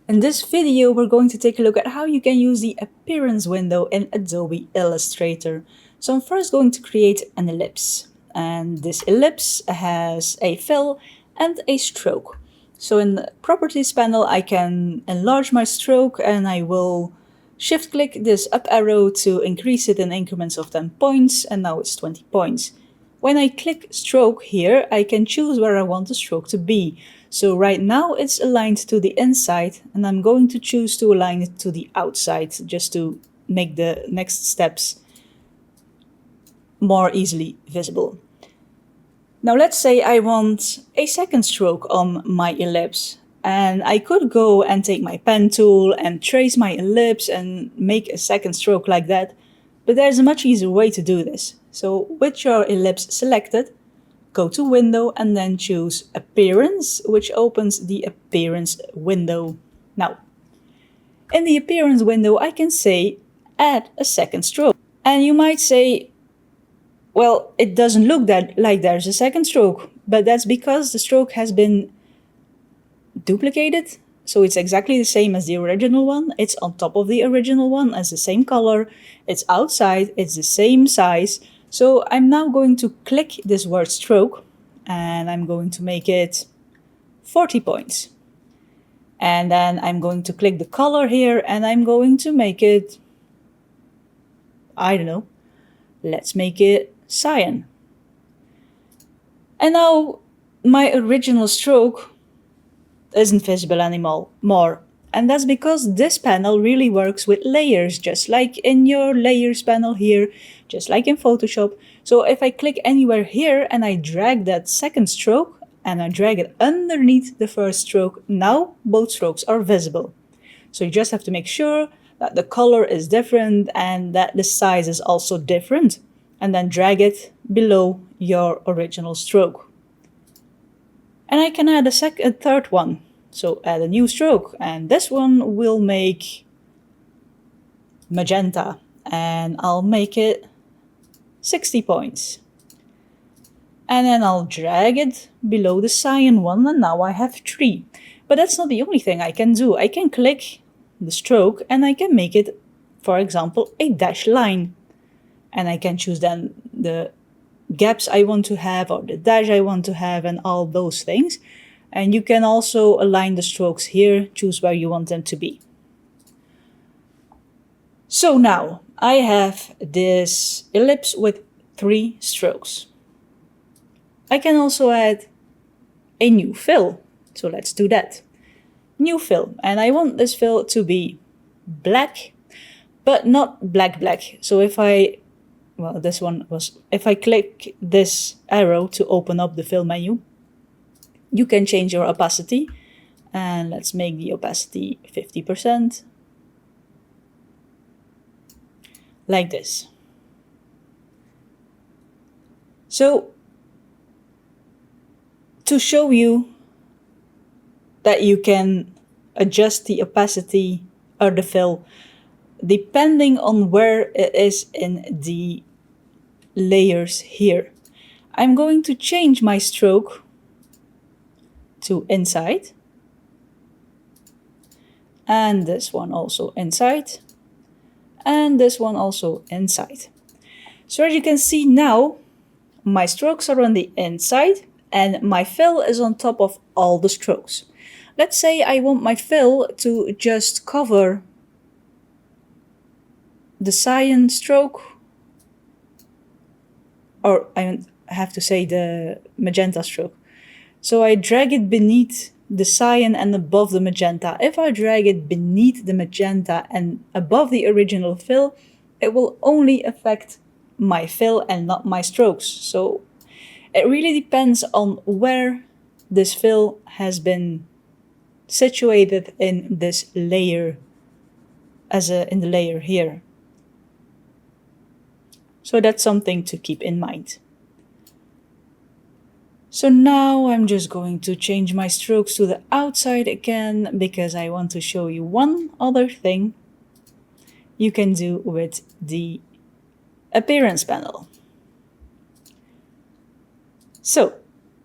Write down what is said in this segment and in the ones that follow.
In this video, we're going to take a look at how you can use the appearance window in Adobe Illustrator. So I'm first going to create an ellipse, and this ellipse has a fill and a stroke. So in the properties panel, I can enlarge my stroke, and I will shift click this up arrow to increase it in increments of 10 points, and now it's 20 points. When I click stroke here, I can choose where I want the stroke to be. So right now it's aligned to the inside, and I'm going to choose to align it to the outside just to make the next steps more easily visible. Now let's say I want a second stroke on my ellipse, and I could go and take my pen tool and trace my ellipse and make a second stroke like that, but there's a much easier way to do this. So with your ellipse selected, go to Window and then choose Appearance, which opens the Appearance window. Now, in the Appearance window, I can say add a second stroke. And you might say, well, it doesn't look like there's a second stroke, but that's because the stroke has been duplicated. So it's exactly the same as the original one. It's on top of the original one as the same color. It's outside, it's the same size. So I'm now going to click this word stroke, and I'm going to make it 40 points. And then I'm going to click the color here, and I'm going to make it, I don't know, let's make it cyan. And now my original stroke isn't visible anymore. And that's because this panel really works with layers, just like in your layers panel here, just like in Photoshop. So if I click anywhere here and I drag that second stroke and I drag it underneath the first stroke, now both strokes are visible. So you just have to make sure that the color is different and that the size is also different, and then drag it below your original stroke. And I can add a third one. So add a new stroke, and this one will make magenta, and I'll make it 60 points. And then I'll drag it below the cyan one, and now I have 3. But that's not the only thing I can do. I can click the stroke and I can make it, for example, a dashed line. And I can choose then the gaps I want to have or the dash I want to have and all those things. And you can also align the strokes here, choose where you want them to be. So now I have this ellipse with 3 strokes. I can also add a new fill. So let's do that. New fill. And I want this fill to be black, but not black. So if I click this arrow to open up the fill menu, you can change your opacity, and let's make the opacity 50%, like this. So to show you that you can adjust the opacity or the fill depending on where it is in the layers here, I'm going to change my stroke to inside, and this one also inside, and this one also inside. So as you can see now, my strokes are on the inside and my fill is on top of all the strokes. Let's say I want my fill to just cover the cyan stroke, or I have to say the magenta stroke. So I drag it beneath the cyan and above the magenta. If I drag it beneath the magenta and above the original fill, it will only affect my fill and not my strokes. So it really depends on where this fill has been situated in this layer, in the layer here. So that's something to keep in mind. So now I'm just going to change my strokes to the outside again, because I want to show you one other thing you can do with the appearance panel. So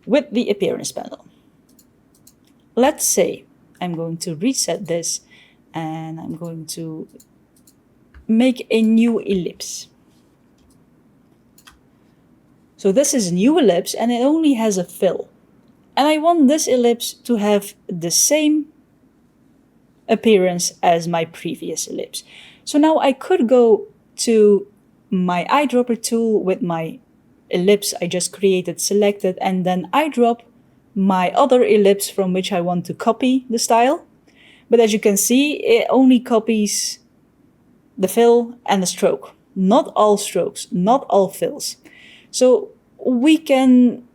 with the appearance panel, let's say I'm going to reset this and I'm going to make a new ellipse. So this is a new ellipse and it only has a fill. And I want this ellipse to have the same appearance as my previous ellipse. So now I could go to my eyedropper tool with my ellipse I just created selected, and then eyedrop my other ellipse from which I want to copy the style. But as you can see, it only copies the fill and the stroke, not all strokes, not all fills. So we can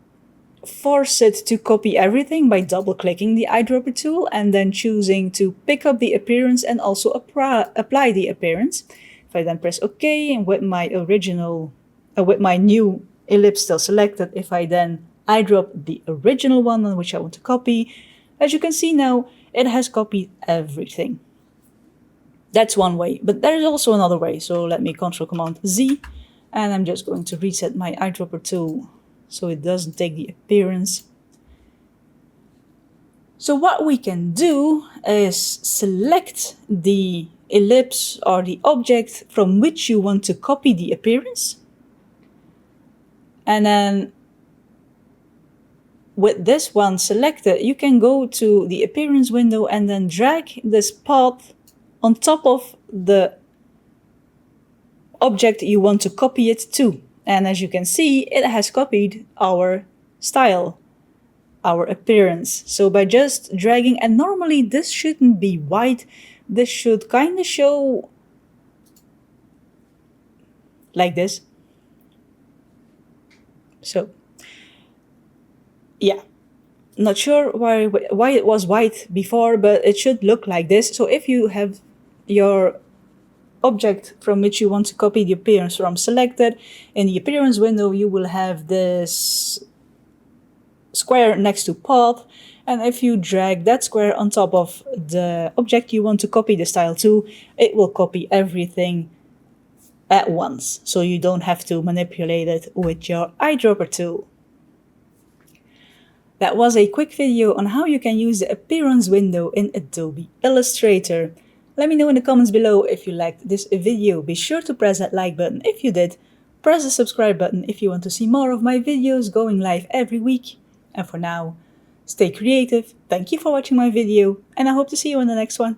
force it to copy everything by double-clicking the eyedropper tool and then choosing to pick up the appearance and also apply the appearance. If I then press OK, and with my new ellipse still selected, if I then eyedrop the original one on which I want to copy, as you can see now, it has copied everything. That's one way, but there is also another way. So let me Ctrl-Command-Z, and I'm just going to reset my eyedropper tool so it doesn't take the appearance. So what we can do is select the ellipse or the object from which you want to copy the appearance. And then with this one selected, you can go to the appearance window and then drag this path on top of the object you want to copy it to. And as you can see, it has copied our style, our appearance. So by just dragging, and normally this shouldn't be white, this should kind of show like this. So yeah, not sure why it was white before, but it should look like this. So if you have your object from which you want to copy the appearance from selected, in the appearance window you will have this square next to path, and if you drag that square on top of the object you want to copy the style to, it will copy everything at once, so you don't have to manipulate it with your eyedropper tool. That was a quick video on how you can use the appearance window in Adobe Illustrator. Let me know in the comments below if you liked this video. Be sure to press that like button if you did. Press the subscribe button if you want to see more of my videos going live every week. And for now, stay creative. Thank you for watching my video, and I hope to see you in the next one.